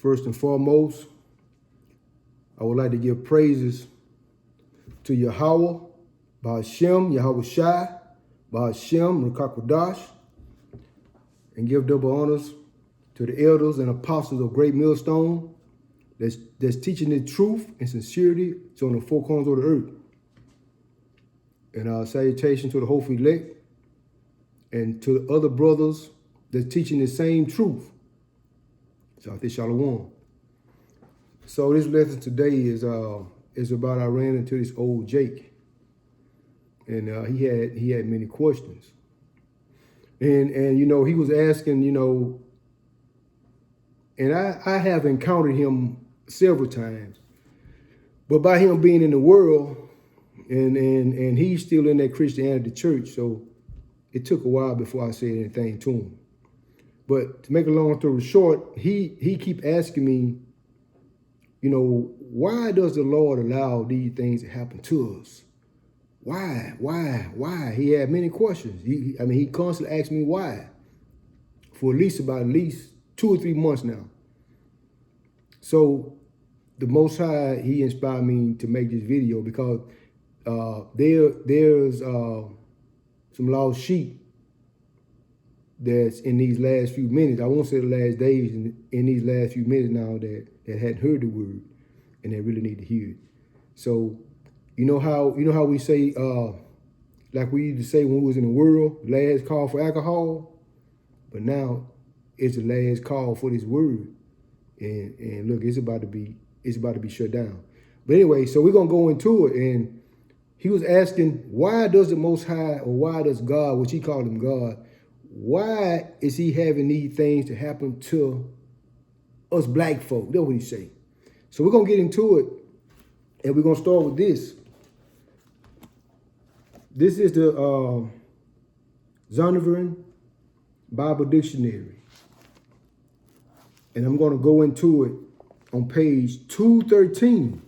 First and foremost, I would like to give praises to Yahweh, Ba'ashem, Yahweh Shai, Ba'ashem, Rakakwadash, and give double honors to the elders and apostles of Great Millstone that's teaching the truth and sincerity to on the four corners of the earth. And our salutation to the hopeful elect and to the other brothers that's teaching the same truth. Shalom. So this lesson today is about I ran into this old Jake, and he had many questions, and you know he was asking, you know, and I have encountered him several times, but by him being in the world, and he's still in that Christianity church, so it took a while before I said anything to him. But to make a long story short, he keep asking me, you know, why does the Lord allow these things to happen to us? Why? He had many questions. He constantly asked me why for at least 2 or 3 months now. So the Most High, he inspired me to make this video because there's some lost sheep that's in these last few minutes. I won't say the last days, in these last few minutes now that hadn't heard the word and they really need to hear it. So you know how we say, like we used to say when we was in the world, last call for alcohol, but now it's the last call for this word. And look, it's about to be shut down. But anyway, so we're gonna go into it. And he was asking, why does the Most High, or why does God, which he called him God, why is he having these things to happen to us black folk? That's what he's saying. So we're going to get into it, and we're going to start with this. This is the Zondervan Bible Dictionary. And I'm going to go into it on page 213.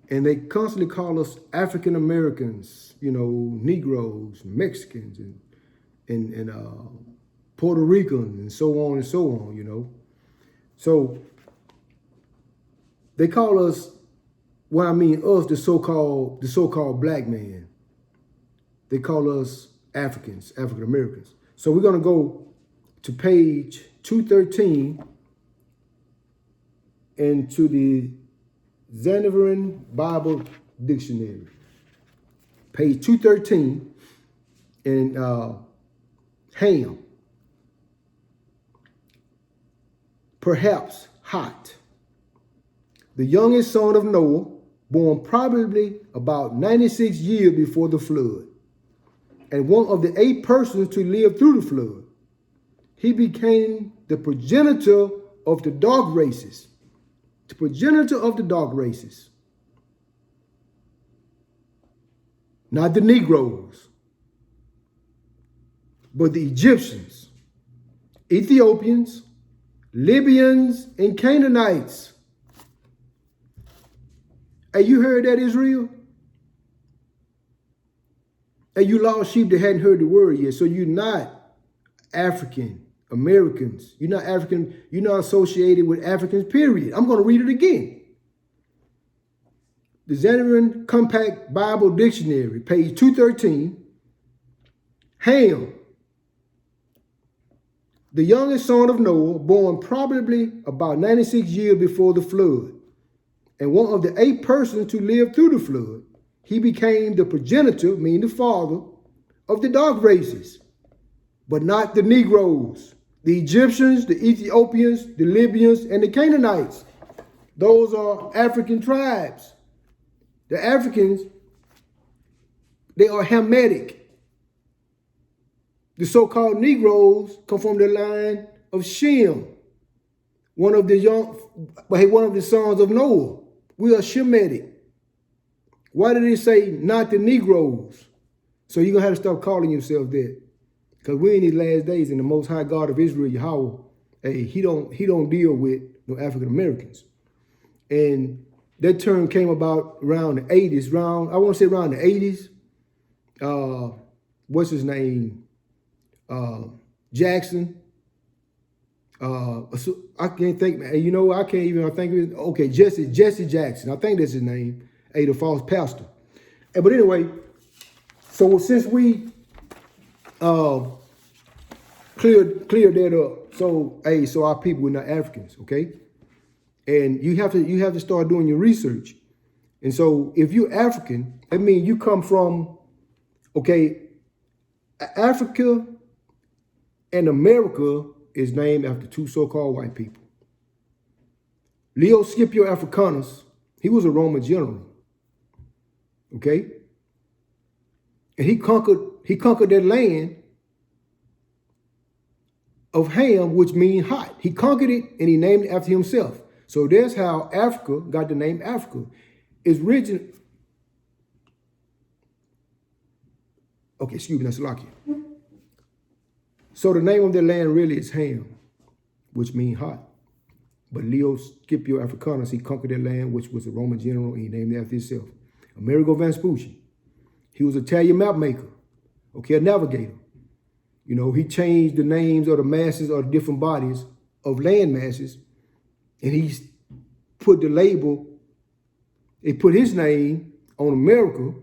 And they constantly call us African Americans, you know, Negroes, Mexicans, and Puerto Ricans, and so on and so on, you know. So they call us, well, I mean us, the so-called black man. They call us Africans, African Americans. So we're gonna go to page 213 and to the Zondervan Bible Dictionary. Page 213 and Ham, perhaps hot. The youngest son of Noah, born probably about 96 years before the flood, and one of the 8 persons to live through the flood. He became the progenitor of the dark races. The progenitor of the dark races. Not the Negroes, but the Egyptians, Ethiopians, Libyans, and Canaanites. Hey, you heard that, Israel? Hey, you lost sheep that hadn't heard the word yet. So you're not African Americans. You're not African. You're not associated with Africans, period. I'm going to read it again. The Zondervan Compact Bible Dictionary, page 213. Ham, the youngest son of Noah, born probably about 96 years before the flood, and one of the 8 persons to live through the flood. He became the progenitor, meaning the father, of the dark races, but not the Negroes, the Egyptians, the Ethiopians, the Libyans, and the Canaanites. Those are African tribes. The Africans, they are Hamitic. The so-called Negroes come from the line of Shem, one of the sons of Noah. We are Shemitic. Why did it say not the Negroes? So you're gonna have to stop calling yourself that, because we're in these last days, and the Most High God of Israel, Yahweh, hey, he don't deal with no African Americans. And that term came about around the 80s, I want to say around the 80s. What's his name? Jackson. I can't think, you know, I can't even, I think it was, okay, Jesse Jackson. I think that's his name. The false pastor. But anyway, so since we cleared that up, so our people were not Africans, okay? And you have to start doing your research. And so if you're African, that means you come from, okay, Africa and America is named after two so-called white people. Leo Scipio Africanus, he was a Roman general. Okay? And he conquered that land of Ham, which means hot. He conquered it and he named it after himself. So that's how Africa got the name Africa. It's origin. Okay, excuse me, that's Lakia. So the name of the land really is Ham, which means hot. But Leo Scipio Africanus, he conquered that land, which was a Roman general, and he named it after himself. Amerigo Vespucci, he was an Italian map maker, okay, a navigator. You know, he changed the names of the masses of the different bodies of land masses, and he put the label, he put his name on America,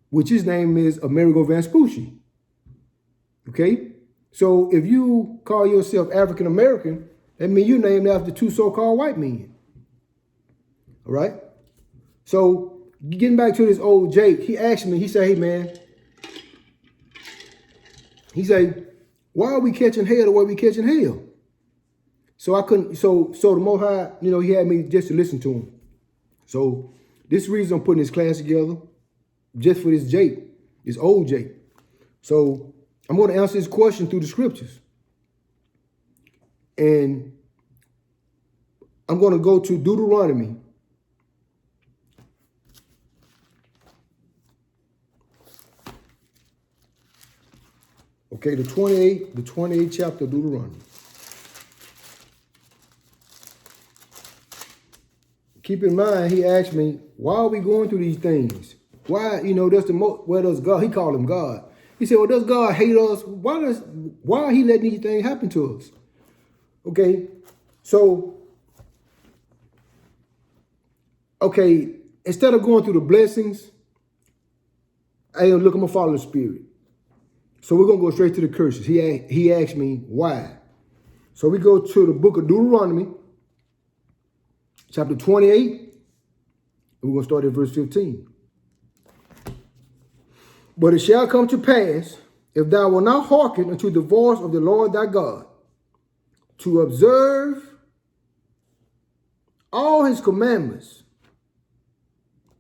which his name is Amerigo Vespucci. Okay? So if you call yourself African American, that means you're named after two so-called white men. All right? So getting back to this old Jake, he asked me, he said, hey man, he said, why are we catching hell the way we catching hell? So I couldn't, so the Most High, you know, he had me just to listen to him. So this is the reason I'm putting this class together, just for this Jake, this old Jake. So I'm going to answer this question through the scriptures. And I'm going to go to Deuteronomy. Okay, the 28th chapter of Deuteronomy. Keep in mind, he asked me, why are we going through these things? Why, you know, that's the most, where does God, he called him God. He said, well, does God hate us? Why are he letting these things happen to us? Okay, so, okay, instead of going through the blessings, hey, look, I'm going to follow the Spirit. So we're going to go straight to the curses. He asked me why. So we go to the book of Deuteronomy, chapter 28, and we're going to start at verse 15. But it shall come to pass, if thou wilt not hearken unto the voice of the Lord thy God, to observe all his commandments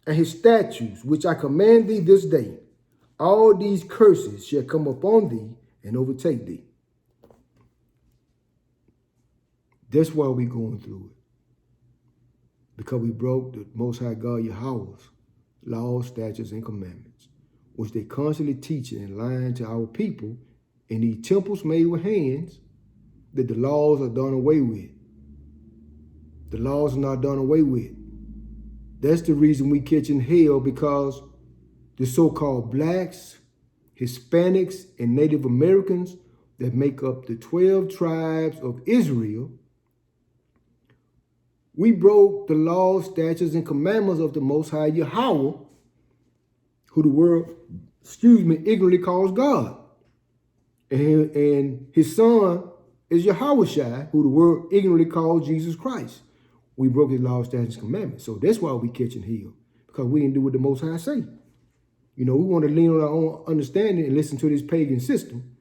and his statutes, which I command thee this day, all these curses shall come upon thee and overtake thee. That's why we're going through it. Because we broke the Most High God Yahweh's laws, statutes, and commandments, which they constantly teaching and lying to our people in these temples made with hands, that the laws are done away with. The laws are not done away with. That's the reason we catching hell, because the so-called blacks, Hispanics, and Native Americans that make up the 12 tribes of Israel, we broke the laws, statutes, and commandments of the Most High Yahweh, who the world, ignorantly calls God. And his son is Yahushua, who the world ignorantly calls Jesus Christ. We broke his laws, statutes, and commandments. So that's why we catching hell, because we didn't do what the Most High say. You know, we want to lean on our own understanding and listen to this pagan system.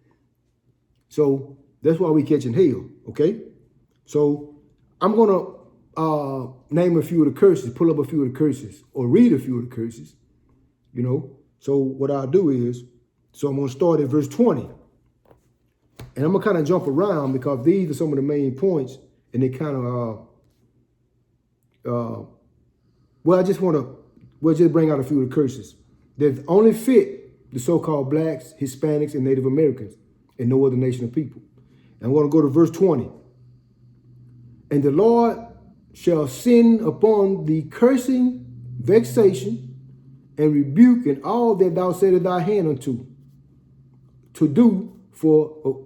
So that's why we catching hell, okay? So I'm going to name a few of the curses, pull up a few of the curses, or read a few of the curses, you know. So what I'll do is, so I'm going to start at verse 20. And I'm going to kind of jump around because these are some of the main points, and they kind of, well, I just want to, we'll just bring out a few of the curses that only fit the so-called blacks, Hispanics, and Native Americans, and no other nation of people. And I'm going to go to verse 20. And the Lord shall send upon thee cursing, vexation, and rebuke in all that thou settest thy hand unto, to do for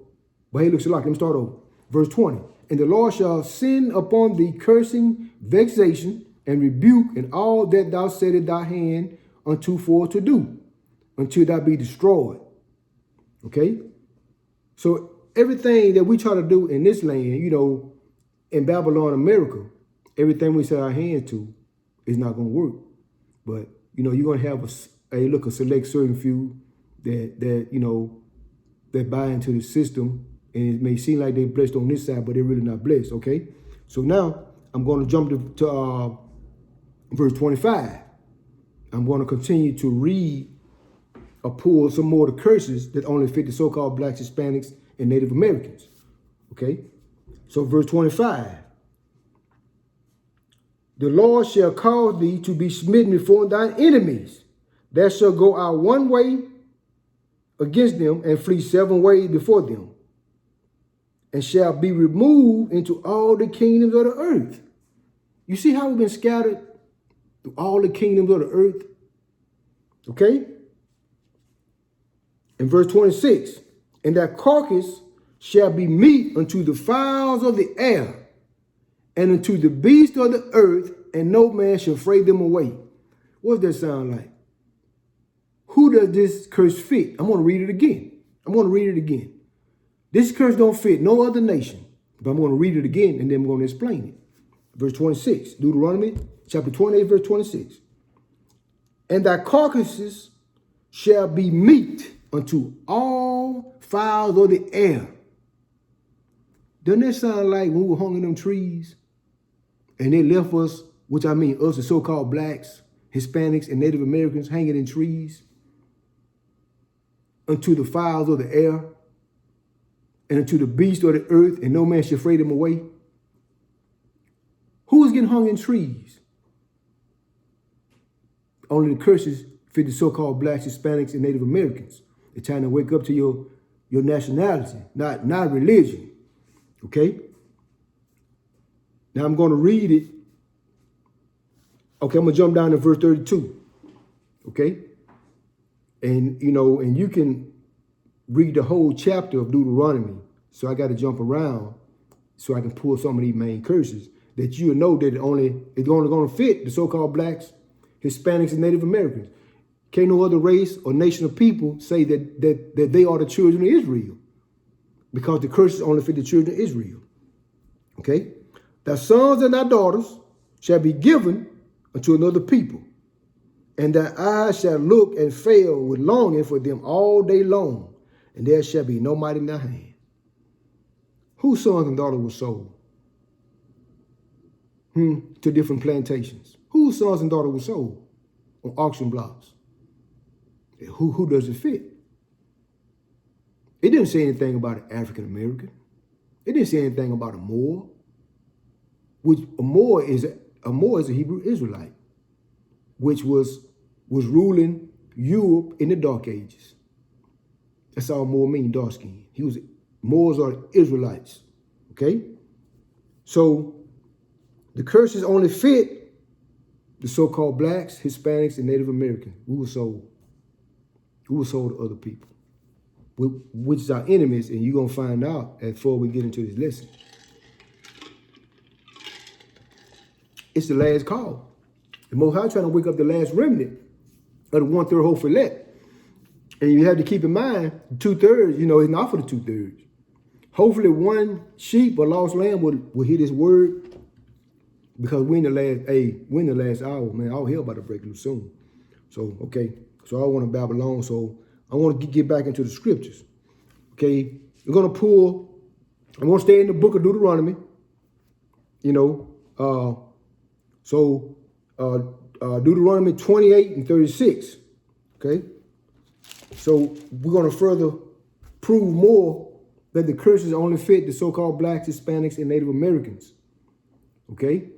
But hey, look, Shalak, let me start over. Verse 20. And the Lord shall send upon thee cursing, vexation, and rebuke, and all that thou settest thy hand unto for to do, until thou be destroyed. Okay? So everything that we try to do in this land, you know, in Babylon, America, everything we set our hand to is not going to work. But, you know, you're going to have a select certain few that, you know, that buy into the system. And it may seem like they're blessed on this side, but they're really not blessed, okay? So now I'm going to jump to verse 25. I'm going to continue to read or pull some more of the curses that only fit the so-called blacks, Hispanics, and Native Americans, okay? So verse 25. The Lord shall cause thee to be smitten before thine enemies. Thou shalt go out one way against them and flee 7 ways before them, and shall be removed into all the kingdoms of the earth. You see how we've been scattered through all the kingdoms of the earth? Okay? In verse 26, and that carcass shall be meat unto the fowls of the air, and unto the beasts of the earth, and no man shall fray them away. What does that sound like? Who does this curse fit? I'm going to read it again. This curse don't fit no other nation. But I'm going to read it again, and then I'm going to explain it. Verse 26, Deuteronomy chapter 28, verse 26. And thy carcasses shall be meat unto all fowls of the air. Doesn't that sound like when we were hung in them trees and they left us, which I mean us, the so-called blacks, Hispanics, and Native Americans hanging in trees, unto the fowls of the air, and unto the beasts of the earth, and no man shall fray them away? Who is getting hung in trees? Only the curses fit the so-called blacks, Hispanics, and Native Americans. They're trying to wake up to your nationality, not religion. Okay? Now I'm going to read it. Okay, I'm going to jump down to verse 32. Okay? And, you know, and you can read the whole chapter of Deuteronomy. So I got to jump around so I can pull some of these main curses that you'll know that it's only going to fit the so-called blacks, Hispanics, and Native Americans. Can't no other race or nation of people say that they are the children of Israel, because the curses only fit the children of Israel. Okay? Thy sons and thy daughters shall be given unto another people, and thy eyes shall look and fail with longing for them all day long, and there shall be no might in thy hand. Whose sons and daughters were sold to different plantations? Whose sons and daughters were sold on auction blocks? Who does it fit? It didn't say anything about an African American. It didn't say anything about a Moor, which a Moor is a Hebrew Israelite, which was ruling Europe in the Dark Ages. That's all Moor mean, dark skin. Moors are Israelites. Okay? So the curses only fit the so-called blacks, Hispanics, and Native Americans who were sold to other people, which is our enemies, and you're going to find out before we get into this lesson. It's the last call. The Most High trying to wake up the last remnant of the 1/3 whole fillet. And you have to keep in mind, 2/3, you know, it's not for the 2/3. Hopefully one sheep or lost lamb will hear this word, because we're in the last hour, man. All hell about to break loose soon. So, okay. So I want to babble on. So I want to get back into the scriptures. Okay. I'm going to stay in the book of Deuteronomy. You know, Deuteronomy 28 and 36. Okay. So we're going to further prove more that the curses only fit the so-called blacks, Hispanics, and Native Americans. Okay?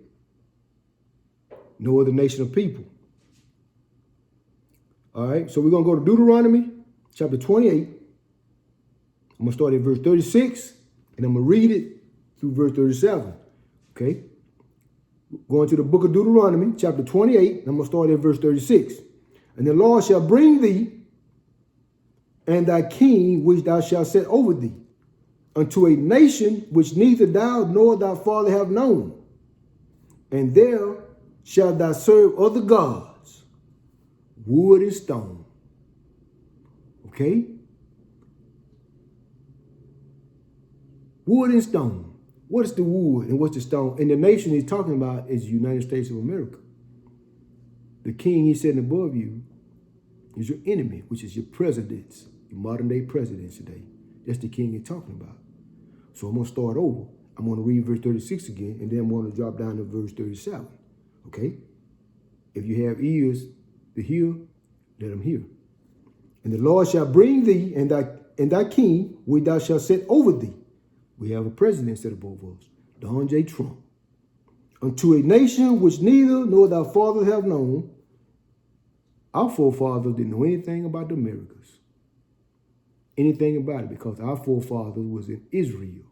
No other nation of people. All right, so we're going to go to Deuteronomy chapter 28. I'm going to start at verse 36, and I'm going to read it through verse 37. Okay? Going to the book of Deuteronomy chapter 28, I'm going to start at verse 36. And the Lord shall bring thee and thy king which thou shalt set over thee, unto a nation which neither thou nor thy father have known. And there shalt thou serve other gods, wood and stone. Okay? Wood and stone. What is the wood and what's the stone? And the nation he's talking about is the United States of America. The king he's sitting above you is your enemy, which is your presidents, your modern day presidents today. That's the king he's talking about. So I'm going to start over. I'm going to read verse 36 again, and then I'm going to drop down to verse 37. Okay? If you have ears to hear, let them hear. And the Lord shall bring thee and thy king, which thou shalt set over thee. We have a president set above us, Donald J. Trump. Unto a nation which neither nor thy fathers have known. Our forefathers didn't know anything about the Americas. Anything about it, because our forefathers was in Israel,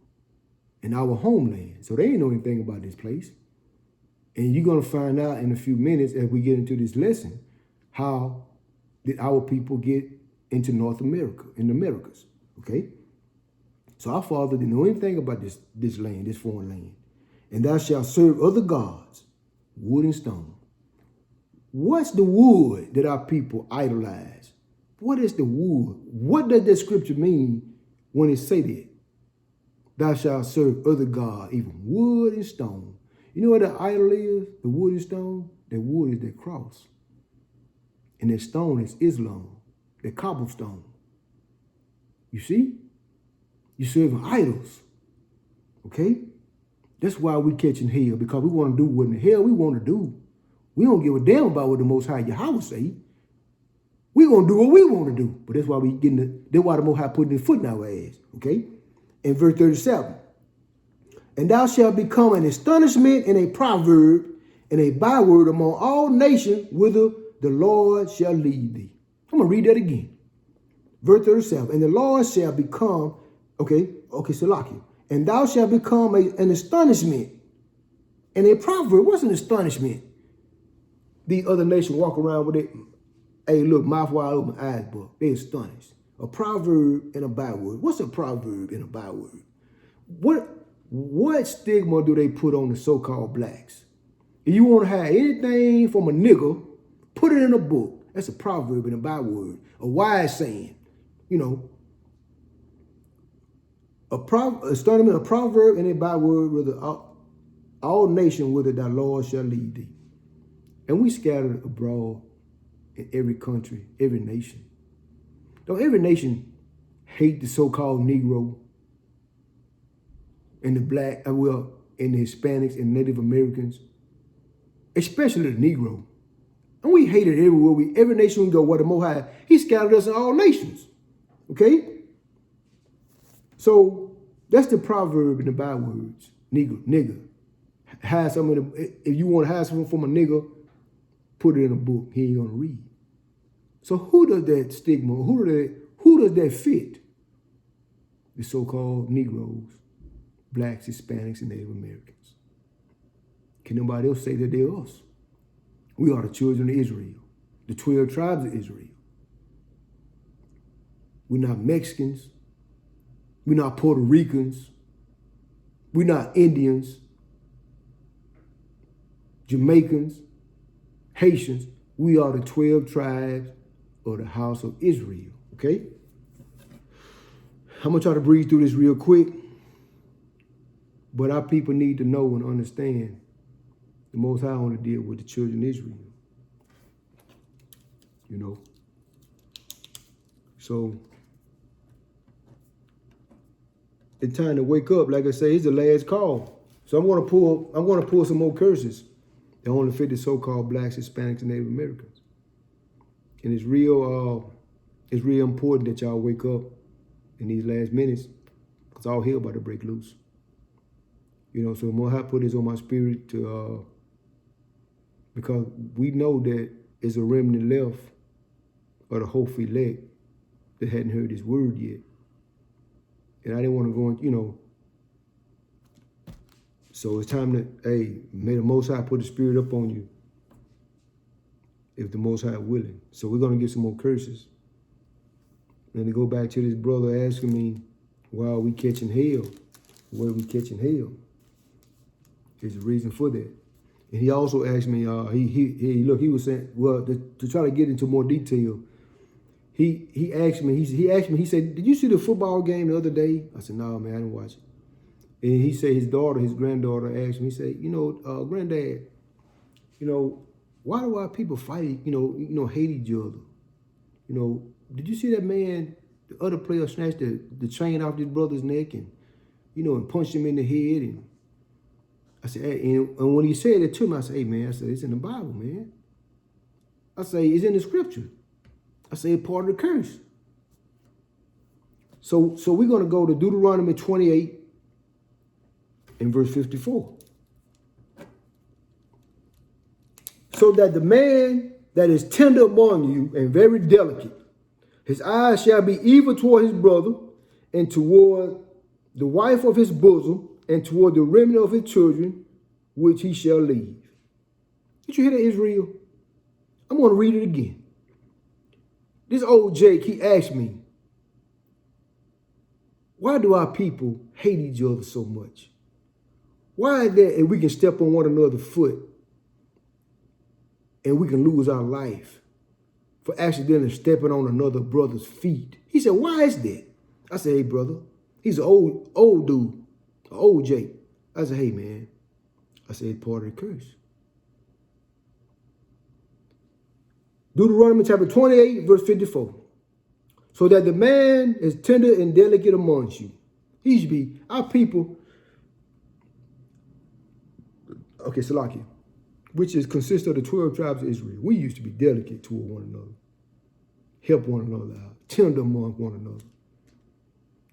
in our homeland. So they didn't know anything about this place. And you're going to find out in a few minutes as we get into this lesson, how did our people get into North America, in the Americas, okay? So our father didn't know anything about this land, this foreign land. And thou shalt serve other gods, wood and stone. What's the wood that our people idolize? What is the wood? What does that scripture mean when it say that? Thou shalt serve other gods, even wood and stone. You know what the idol is? The wood and stone? That wood is that cross. And that stone is Islam, that cobblestone. You see? You're serving idols. Okay? That's why we catching hell, because we want to do what in the hell we want to do. We don't give a damn about what the Most High Yahweh say. We gonna do what we want to do. But that's why that's why the Most High putting his foot in our ass. Okay? In verse 37. And thou shalt become an astonishment and a proverb and a byword among all nations, whither the Lord shall lead thee. I'm gonna read that again. Verse 37. And the Lord shall become, Salakia. And thou shalt become an astonishment and a proverb. What's an astonishment? These other nations walk around with it. Hey, look, mouth wide open, eyes buck. They're astonished. A proverb and a byword. What's a proverb and a byword? What stigma do they put on the so-called blacks? If you want to have anything from a nigger, put it in a book. That's a proverb and a byword. A wise saying. You know, a proverb and a byword, whether all nations, whither thy Lord shall lead thee. And we scattered abroad in every country, every nation. Don't every nation hate the so-called Negro and the black, and the Hispanics and Native Americans, especially the Negro. And we hate it everywhere. Every nation we go, what the Most High, he scattered us in all nations. Okay? So that's the proverb and the bywords. Nigger. Hide some if you want to hide something from a nigger, put it in a book. He ain't gonna read. So who does that stigma? Who does that fit? The so-called Negroes, blacks, Hispanics, and Native Americans. Can nobody else say that they're us? We are the children of Israel, the 12 tribes of Israel. We're not Mexicans. We're not Puerto Ricans. We're not Indians, Jamaicans, Haitians. We are the 12 tribes of the house of Israel, okay? I'm going to try to breeze through this real quick, but our people need to know and understand the Most High only deal with the children of Israel, you know? So it's time to wake up. Like I say, it's the last call. So I'm going to pull some more curses that only fit the so-called blacks, Hispanics, and Native Americans. And it's real important that y'all wake up in these last minutes, because all hell about to break loose. You know, so Most High put this on my spirit to because we know that it's a remnant left of the hopeful elect that hadn't heard his word yet. And I didn't want to go in, you know. So it's time to, hey, may the Most High put the spirit up on you, if the Most High willing. So we're going to get some more curses. And to go back to this brother asking me, while we catching hell. Where we catching hell. There's a reason for that. And he also asked me, he was saying, well, to try to get into more detail, he asked me, he said, did you see the football game the other day? I said, no, man, I didn't watch it. And he said his granddaughter asked me, he said, Granddad, why do our people fight, hate each other? Did you see that man, the other player snatched the chain off his brother's neck and punched him in the head? And I said, hey, and when he said it to me, I said, hey, man, it's in the Bible, man. I say, it's in the scripture. I say, it's part of the curse. So we're going to go to Deuteronomy 28 and verse 54. So that the man that is tender among you and very delicate, his eyes shall be evil toward his brother and toward the wife of his bosom and toward the remnant of his children, which he shall leave. Did you hear that, Israel? I'm going to read it again. This old Jake, he asked me, why do our people hate each other so much? Why is that if we can step on one another's foot and we can lose our life for accidentally stepping on another brother's feet? He said, why is that? I said, hey, brother, he's an old dude, an old Jake. I said, hey, man, I said, it's part of the curse. Deuteronomy chapter 28, verse 54. So that the man is tender and delicate amongst you. He should be, our people, okay, Salakia, which consists of the 12 tribes of Israel. We used to be delicate toward one another, help one another out, tender among one another.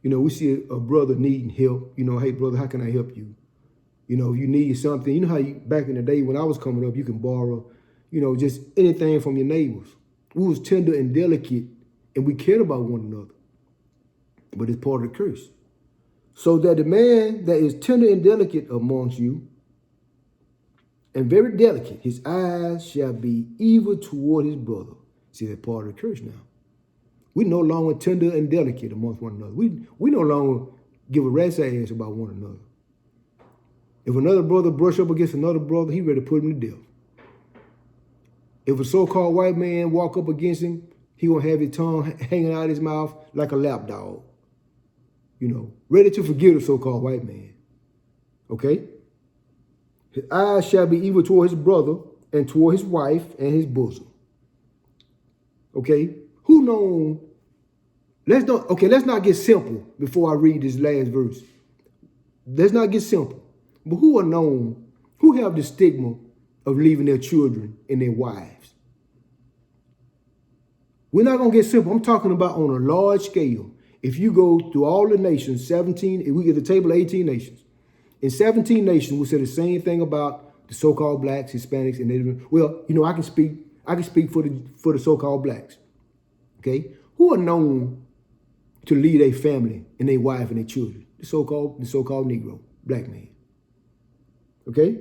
We see a brother needing help. Hey, brother, how can I help you? If you need something, how back in the day when I was coming up, you can borrow, just anything from your neighbors. We was tender and delicate, and we cared about one another. But it's part of the curse. So that the man that is tender and delicate amongst you, and very delicate, his eyes shall be evil toward his brother. See, that's part of the curse now. We no longer tender and delicate amongst one another. We no longer give a rat's ass about one another. If another brother brush up against another brother, he ready to put him to death. If a so-called white man walk up against him, he gonna have his tongue hanging out of his mouth like a lap dog. Ready to forgive the so-called white man. Okay? His eyes shall be evil toward his brother and toward his wife and his bosom. Okay? Let's not get simple before I read this last verse. Let's not get simple. But who have the stigma of leaving their children and their wives? We're not going to get simple. I'm talking about on a large scale. If you go through all the nations, 17, if we get the table of 18 nations, in 17 nations, we say the same thing about the so-called blacks, Hispanics, and Native. Well, I can speak for the so-called blacks. Okay? Who are known to lead a family and their wife and their children? The so-called Negro, black man. Okay?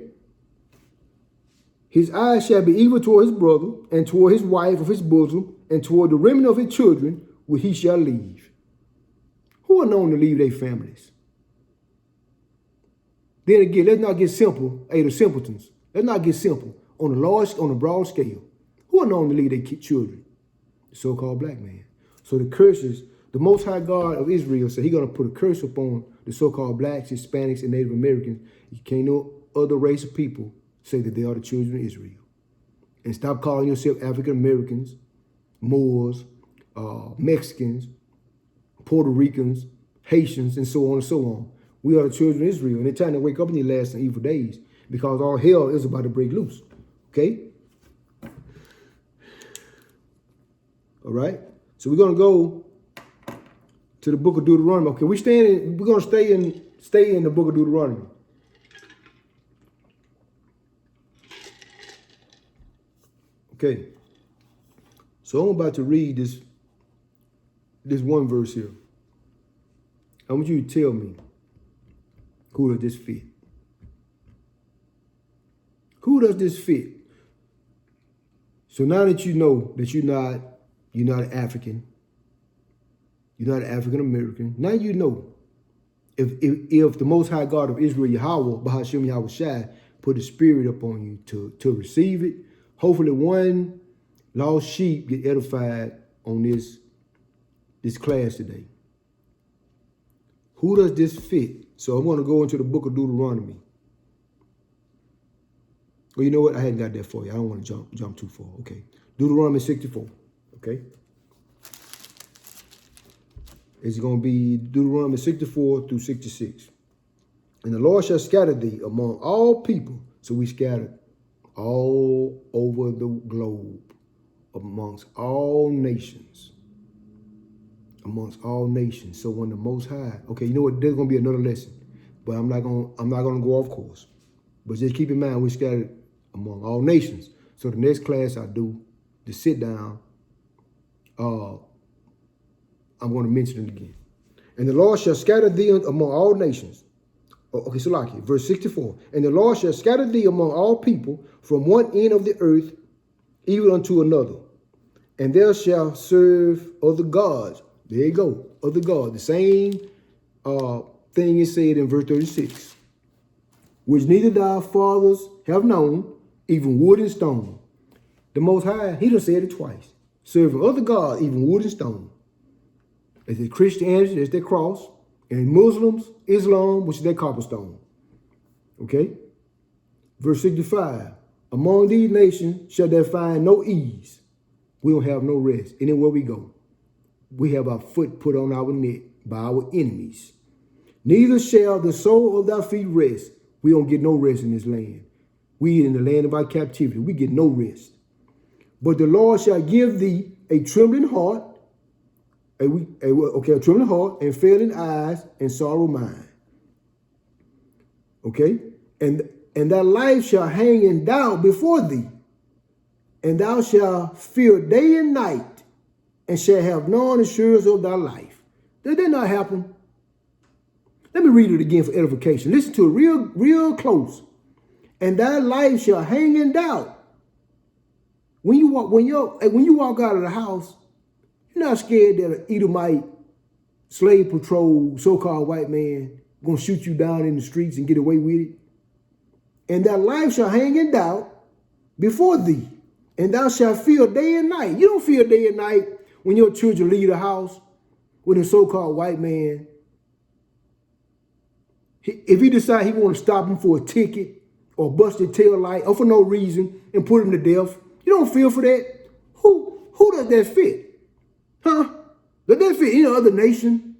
His eyes shall be evil toward his brother and toward his wife of his bosom and toward the remnant of his children, which he shall leave. Who are known to leave their families? Then again, let's not get simple, the simpletons. Let's not get simple. On a broad scale, who are known to leave their children? The so-called black man. So the curses, the Most High God of Israel said he's going to put a curse upon the so-called blacks, Hispanics, and Native Americans. You can't no other race of people say that they are the children of Israel. And stop calling yourself African Americans, Moors, Mexicans, Puerto Ricans, Haitians, and so on and so on. We are the children of Israel. And it's time to wake up in these last and evil days because all hell is about to break loose. Okay? All right? So we're going to go to the book of Deuteronomy. Okay, we're going to stay in the book of Deuteronomy. Okay. So I'm about to read this one verse here. I want you to tell me, who does this fit? Who does this fit? So now that you know that you're not an African, you're not an African American. Now you know If the Most High God of Israel, Yahweh, Bahashim Yahweh Shai, put a spirit upon you to receive it, hopefully one lost sheep get edified on this class today. Who does this fit? So I'm going to go into the book of Deuteronomy. Well, you know what? I hadn't got that for you. I don't want to jump too far. Okay. Deuteronomy 64. Okay. It's going to be Deuteronomy 64 through 66. And the Lord shall scatter thee among all people. So we scattered all over the globe, amongst all nations. Amongst all nations. So when the Most High, okay, you know what? There's going to be another lesson, but I'm not going to go off course. But just keep in mind, we scattered among all nations. So the next class I do, to sit down, I'm going to mention it again. And the Lord shall scatter thee among all nations. Okay, so like it, verse 64. And the Lord shall scatter thee among all people from one end of the earth even unto another. And there shall serve other gods. There you go, other gods. The same thing is said in verse 36. Which neither thy fathers have known, even wood and stone. The Most High, he done said it twice. Serving other gods, even wood and stone. As the Christianity, that's their cross. And Muslims, Islam, which is their copperstone. Okay? Verse 65. Among these nations shall they find no ease. We don't have no rest. Anywhere we go, we have our foot put on our neck by our enemies. Neither shall the sole of thy feet rest. We don't get no rest in this land. We in the land of our captivity, we get no rest. But the Lord shall give thee a trembling heart, a trembling heart, and failing eyes, and sorrow mind. Okay? And thy life shall hang in doubt before thee, and thou shalt fear day and night, and shall have none assurance of thy life. Did that not happen? Let me read it again for edification. Listen to it real close. And thy life shall hang in doubt. When you walk out of the house, you're not scared that an Edomite slave patrol, so-called white man, gonna shoot you down in the streets and get away with it. And thy life shall hang in doubt before thee, and thou shalt fear day and night. You don't fear day and night when your children leave the house with a so-called white man. If he decide he want to stop him for a ticket or bust his tail light or for no reason and put him to death, you don't feel for that. Who does that fit? Huh? Does that fit any other nation?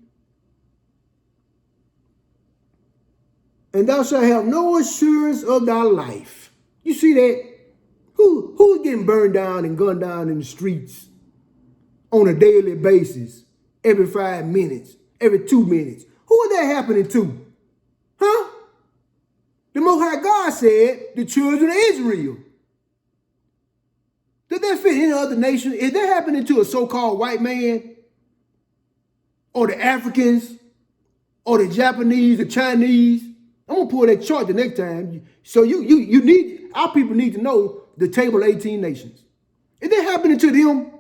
And thou shalt have no assurance of thy life. You see that? Who's getting burned down and gunned down in the streets on a daily basis, every 5 minutes, every 2 minutes? Who is that happening to? Huh? The Most High God said the children of Israel. Did that fit any other nation? Is that happening to a so-called white man? Or the Africans? Or the Japanese, the Chinese? I'm going to pull that chart the next time. So you need, our people need to know the table of 18 nations. Is that happening to them?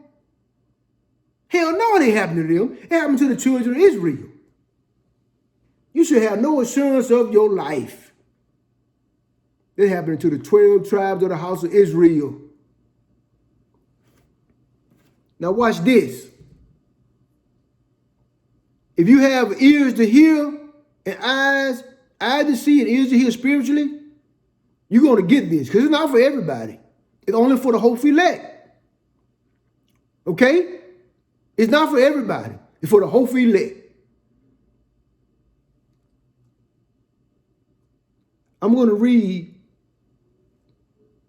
Hell no, it ain't happening to them. It happened to the children of Israel. You should have no assurance of your life. It happened to the 12 tribes of the house of Israel. Now watch this. If you have ears to hear and eyes to see and ears to hear spiritually, you're going to get this because it's not for everybody. It's only for the hopefully elect. Okay? It's not for everybody. It's for the hopefully elect. I'm going to read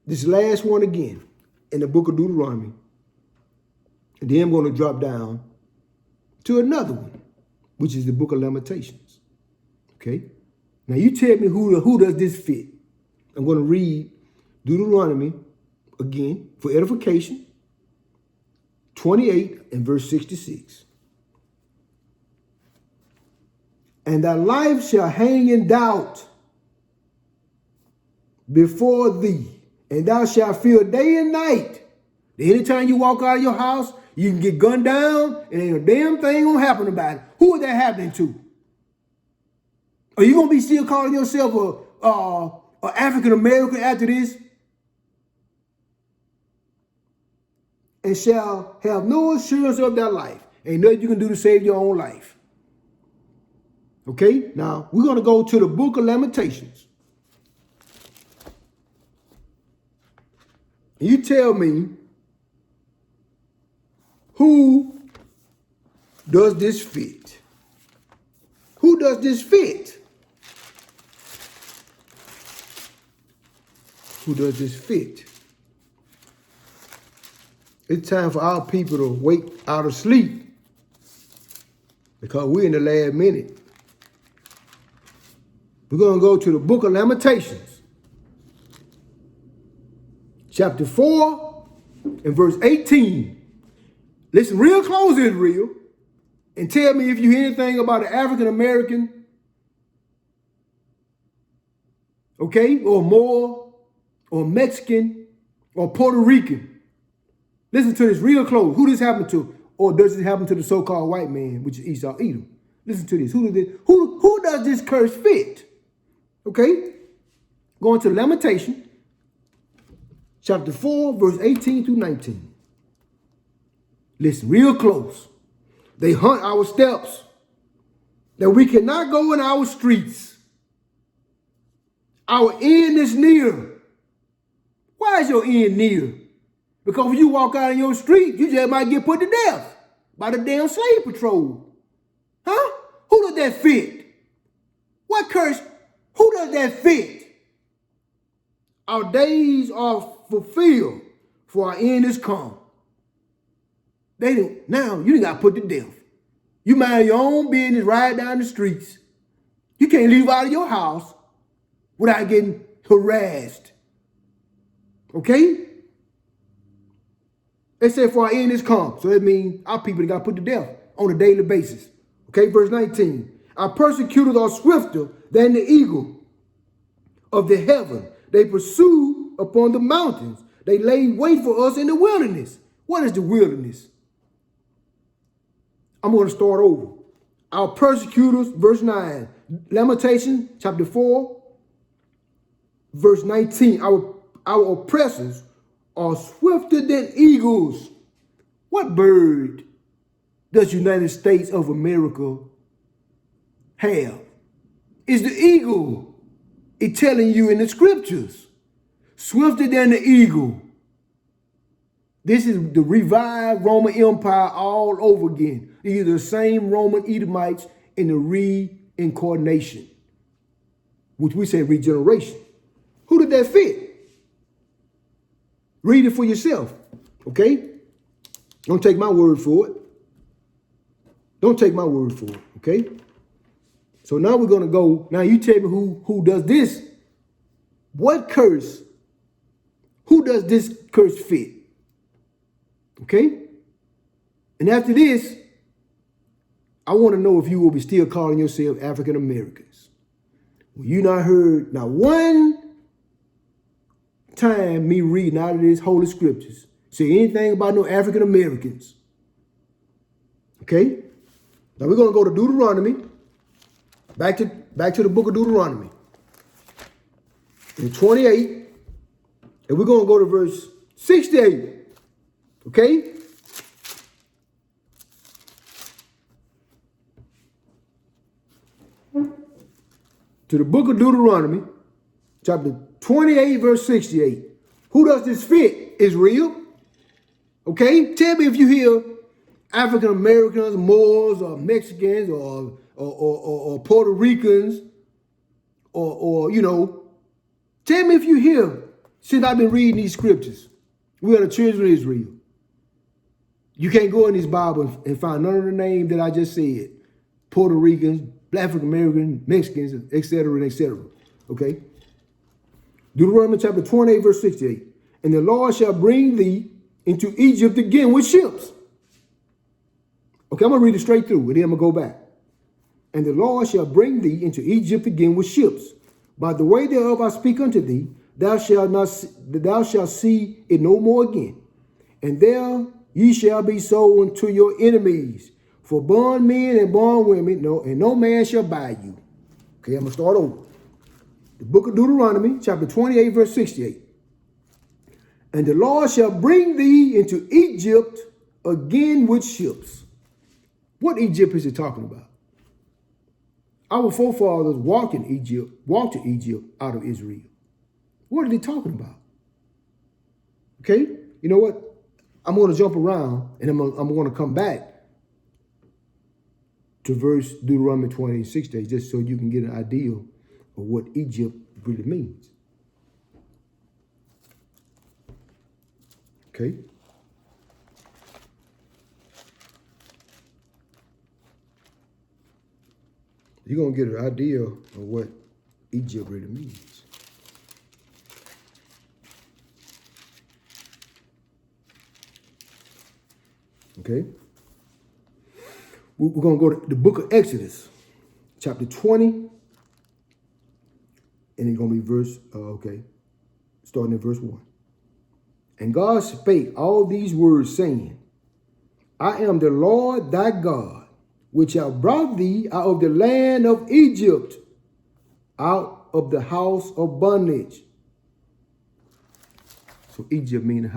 this last one again in the book of Deuteronomy. And then I'm going to drop down to another one, which is the book of Lamentations. Okay? Now you tell me who does this fit? I'm going to read Deuteronomy again for edification, 28 and verse 66. And thy life shall hang in doubt before thee, and thou shalt fear day and night. Anytime you walk out of your house, you can get gunned down, and ain't a damn thing gonna happen about it. Who is that happening to? Are you going to be still calling yourself a African American after this? And shall have no assurance of their life. Ain't nothing you can do to save your own life. Okay, now we're going to go to the book of Lamentations. And you tell me, who does this fit? Who does this fit? Who does this fit? It's time for our people to wake out of sleep because we're in the last minute. We're going to go to the book of Lamentations, chapter 4 and verse 18. Listen real close, Israel, and tell me if you hear anything about an African American, okay, or Moor, or Mexican, or Puerto Rican. Listen to this real close. Who this happened to? Or does it happen to the so-called white man, which is Esau Edom? Listen to this. Who does this curse fit? Okay? Going to Lamentation, chapter 4, verse 18 through 19. Listen real close. They hunt our steps, that we cannot go in our streets. Our end is near. Why is your end near? Because when you walk out in your street, you just might get put to death by the damn slave patrol. Huh? Who does that fit? What curse? Who does that fit? Our days are fulfilled, for our end is come. Now you got put to death. You mind your own business, ride down the streets. You can't leave out of your house without getting harassed. Okay? They said, for our end is come. So that means our people got put to death on a daily basis. Okay, verse 19. Our persecutors are swifter than the eagle of the heaven. They pursue upon the mountains. They lay wait for us in the wilderness. What is the wilderness? I'm going to start over. Our persecutors, verse 9. Lamentation, chapter 4, verse 19. Our oppressors are swifter than eagles. What bird does United States of America have? It's the eagle. It's telling you in the scriptures. Swifter than the eagle. This is the revived Roman Empire all over again. These are the same Roman Edomites in the reincarnation, which we say regeneration. Who did that fit? Read it for yourself, okay? Don't take my word for it. Don't take my word for it, okay? So now we're going to go. Now you tell me who does this. What curse? Who does this curse fit? Okay? And after this, I want to know if you will be still calling yourself African Americans. Well, you not heard not one time me reading out of this holy scriptures say anything about no African Americans. Okay? Now we're going to go to Deuteronomy. Back to the book of Deuteronomy. In 28. And we're going to go to verse 68. Okay? To the book of Deuteronomy, chapter 28, verse 68. Who does this fit? Israel. Okay? Tell me if you hear African Americans, Moors, or Mexicans, or Puerto Ricans, or you know. Tell me if you hear, since I've been reading these scriptures, we are the children of Israel. You can't go in this Bible and find none of the names that I just said. Puerto Ricans, African Americans, Mexicans, etc., and etc. Okay? Deuteronomy chapter 28, verse 68. And the Lord shall bring thee into Egypt again with ships. Okay, I'm going to read it straight through, and then I'm going to go back. And the Lord shall bring thee into Egypt again with ships. By the way thereof I speak unto thee, thou shalt see it no more again. And there ye shall be sold unto your enemies, for bondmen and bondwomen, and no man shall buy you. Okay, I'm going to start over. The book of Deuteronomy, chapter 28, verse 68. And the Lord shall bring thee into Egypt again with ships. What Egypt is he talking about? Our forefathers walked to Egypt out of Israel. What are they talking about? Okay, you know what? I'm going to jump around and I'm going to come back to verse Deuteronomy 26 days, just so you can get an idea of what Egypt really means. Okay. You're going to get an idea of what Egypt really means. Okay. We're going to go to the book of Exodus, chapter 20. And it's going to be starting at verse 1. And God spake all these words, saying, I am the Lord thy God, which have brought thee out of the land of Egypt, out of the house of bondage. So Egypt means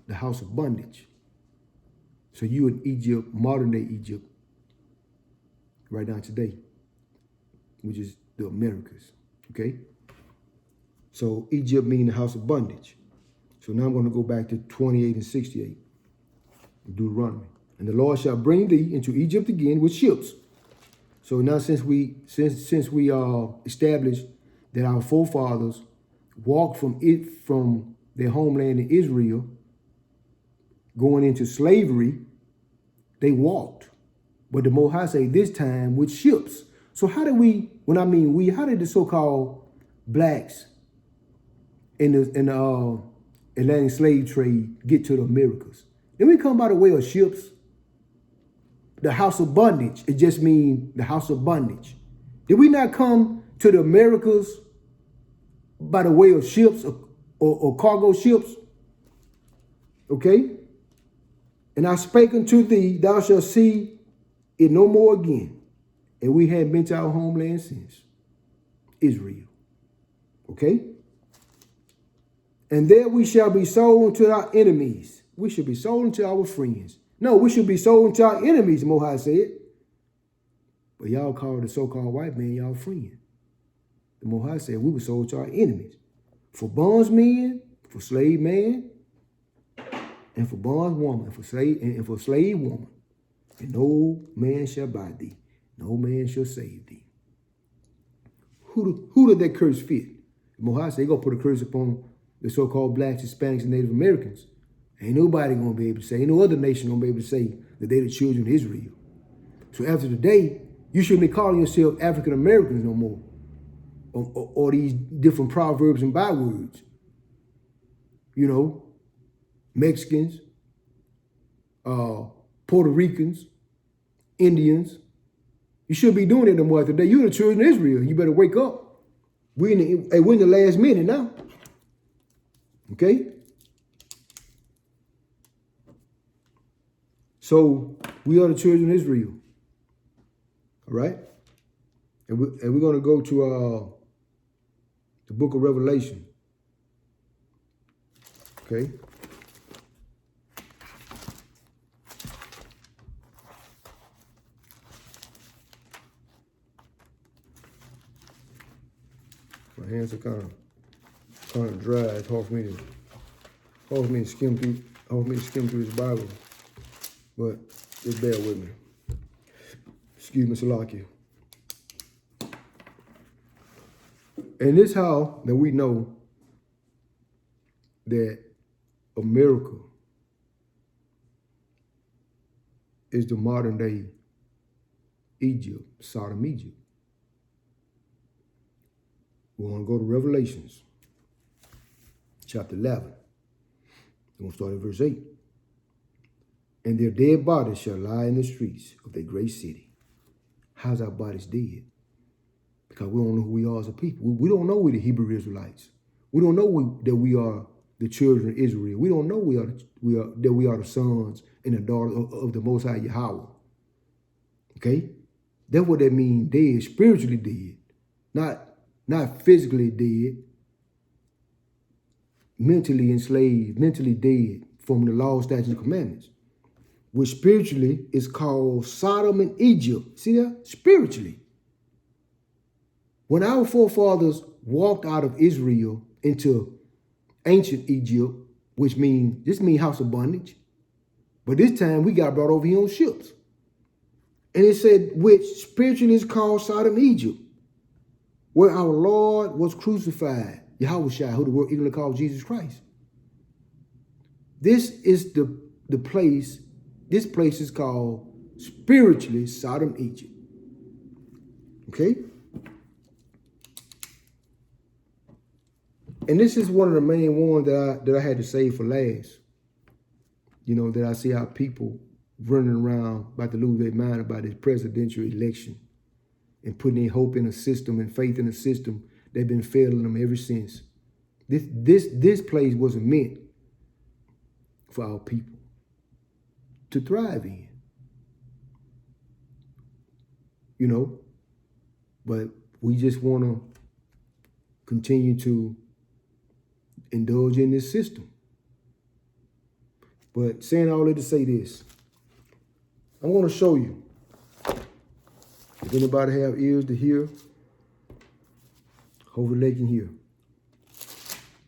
the house of bondage. So you in Egypt, modern day Egypt, right now today, which is the Americas, okay? So Egypt means the house of bondage. So now I'm going to go back to 28 and 68, Deuteronomy. And the Lord shall bring thee into Egypt again with ships. So now since we established that our forefathers walked from their homeland in Israel, going into slavery, they walked. But the Most High say this time with ships. So how did how did the so-called blacks in the Atlantic slave trade get to the Americas? Then we come by the way of ships. The house of bondage, it just means the house of bondage. Did we not come to the Americas by the way of ships or cargo ships? Okay? And I spake unto thee, thou shalt see it no more again. And we had been to our homeland since Israel. Okay? And there we shall be sold unto our enemies. We should be sold unto our friends. No, we should be sold unto our enemies, Mohai said. But y'all call the so-called white man y'all friend. The Mohai said we were sold to our enemies. For bondsmen, for slave man, and for bondswoman, and for slave woman. And no man shall buy thee. No man shall save thee. Who did that curse fit? The Mohai said, they're going to put a curse upon the so-called blacks, Hispanics, and Native Americans. Ain't nobody going to be able to say, ain't no other nation going to be able to say that they're the children of Israel. So after today, you shouldn't be calling yourself African Americans no more. Or these different proverbs and bywords. You know, Mexicans, Puerto Ricans, Indians. You shouldn't be doing it no more today. You're the children of Israel. You better wake up. We're in the last minute now. Okay? So we are the children of Israel. All right? And we're going to go to the book of Revelation. Okay? My hands are kind of dry. It's hard for me to skim through this Bible. But just bear with me. Excuse me, Salakia. And this how that we know that America is the modern day Egypt, Sodom, Egypt. We want to go to Revelations, chapter 11. We're going to start at verse 8. And their dead bodies shall lie in the streets of their great city. How's our bodies dead? Because we don't know who we are as a people. We don't know we're the Hebrew Israelites. We don't know that we are the children of Israel. We don't know that we are the sons and the daughters of the Most High Yahweh. Okay? That's what that means, dead, spiritually dead. not physically dead, mentally enslaved, mentally dead from the law, statutes, and commandments, which spiritually is called Sodom and Egypt. See that? Spiritually. When our forefathers walked out of Israel into ancient Egypt, which means house of bondage, but this time we got brought over here on ships. And it said, which spiritually is called Sodom and Egypt, where our Lord was crucified, Yahushua, who the world even called Jesus Christ. This is the place, this place is called spiritually Sodom, Egypt. Okay? And this is one of the main ones that I had to save for last. You know, that I see how people running around about to lose their mind about this presidential election and putting their hope in a system and faith in a system that's been failing them ever since. This place wasn't meant for our people to thrive in. You know, but we just want to continue to indulge in this system. But saying all that to say this, I'm going to show you. If anybody have ears to hear, hopefully they can hear.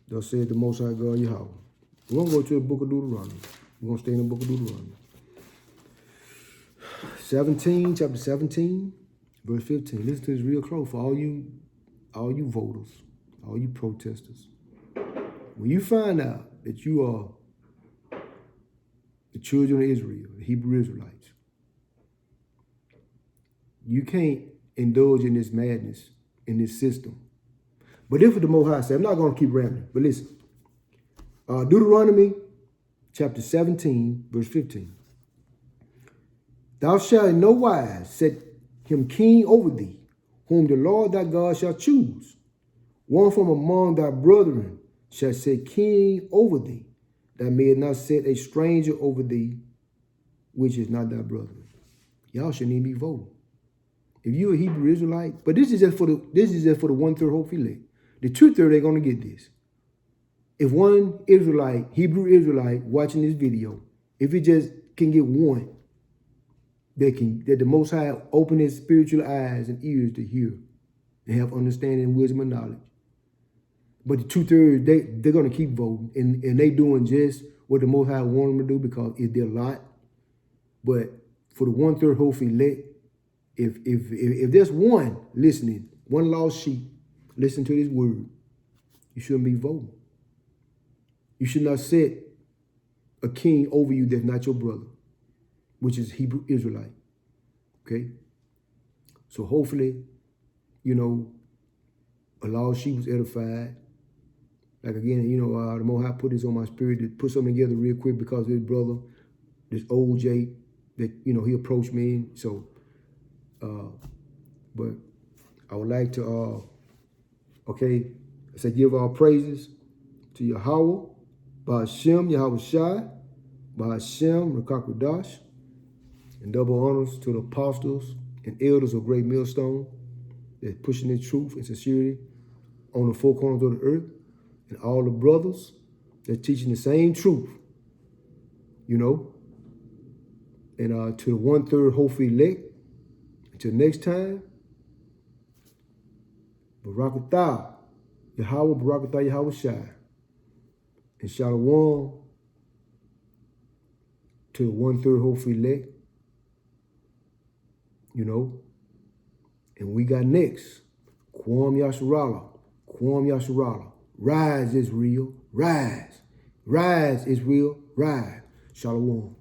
Thus said the Most High God Yahweh. We're going to go to the book of Deuteronomy. We're going to stay in the book of Deuteronomy. 17, chapter 17, verse 15. Listen to this real close for all you voters, all you protesters. When you find out that you are the children of Israel, the Hebrew Israelites, you can't indulge in this madness, in this system. But if the Most High said, I'm not going to keep rambling, but listen. Deuteronomy chapter 17, verse 15. Thou shalt in no wise set him king over thee, whom the Lord thy God shall choose. One from among thy brethren shall set king over thee. Thou mayest not set a stranger over thee, which is not thy brother. Y'all shouldn't even be voting. If you're a Hebrew Israelite, but this is just for the 1/3 hope elect. The 2/3 they're gonna get this. If one Israelite, Hebrew Israelite, watching this video, if it just can get one, that the Most High open his spiritual eyes and ears to hear and have understanding, wisdom, and knowledge. But the 2/3, they're gonna keep voting, and they doing just what the Most High want them to do because it's their lot. But for the 1/3 hope elect, if there's one listening, one lost sheep, listen to this word, you shouldn't be voting. You should not set a king over you that's not your brother, which is Hebrew Israelite. Okay? So hopefully, you know, a lost sheep was edified. Like again, you know, the Most High put this on my spirit to put something together real quick because his brother, this old Jake, that, you know, he approached me. So, but I would like to, okay, I said, give all praises to Yahweh, Ba'ashem, Yahweh Shai, Ba'ashem, Rakakwadash, and double honors to the apostles and elders of Great Millstone that's pushing the truth and sincerity on the four corners of the earth, and all the brothers that's teaching the same truth, you know, and to the 1/3 hopefully elect. Until next time, Barakatah, Yahweh, Barakatah, Yahweh Shai, and Shalom to the 1/3 hopefully elect, you know. And we got next, Kwam Yasharala, rise Israel, rise, rise Israel, rise, Shalom.